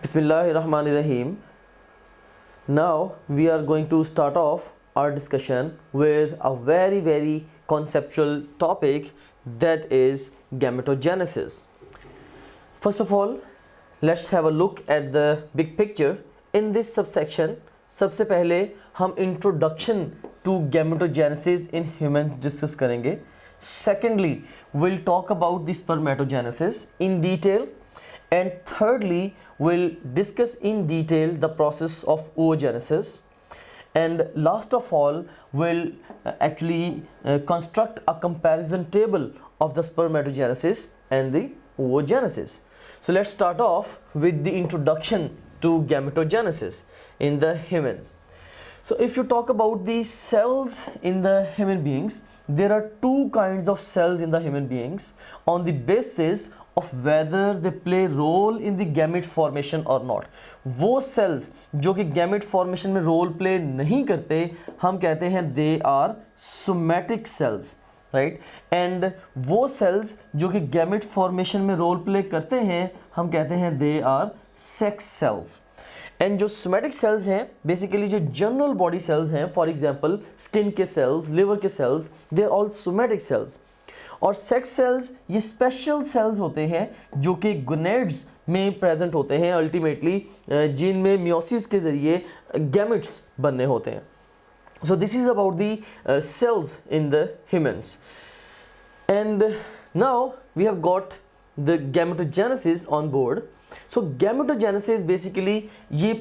Bismillahirrahmanirrahim. Now we are going to start off our discussion with a very conceptual topic, that is gametogenesis. First of all, let's have a look at the big picture. In this subsection, सबसे पहले हम introduction to gametogenesis in humans discuss करेंगे. Secondly, we'll talk about the spermatogenesis in detail. And thirdly, we'll discuss in detail the process of oogenesis. And last of all, we'll actually construct a comparison table of the spermatogenesis and the oogenesis. So let's start off with the introduction to gametogenesis in the humans. So if you talk about the cells in the human beings, there are two kinds of cells in the human beings on the basis of whether they play role in the gamete formation or not. वो cells जो कि gamete formation में role play नहीं करते, हम कहते हैं they are somatic cells, right? And वो cells जो कि gamete formation में role play करते हैं, हम कहते हैं they are sex cells. And जो सोमैटिक सेल्स हैं, बेसिकली जो जनरल बॉडी सेल्स हैं, फॉर एग्जांपल स्किन के सेल्स, लिवर के cells, they are all somatic cells. और सेक्स सेल्स ये स्पेशल सेल्स होते हैं जो कि गोनेड्स में प्रेजेंट होते हैं, अल्टीमेटली जिनमें मियोसिस के ज़रिए गैमेट्स बनने होते हैं. So this is about the cells in the humans. And now we have got the gametogenesis on board. So gametogenesis basically ये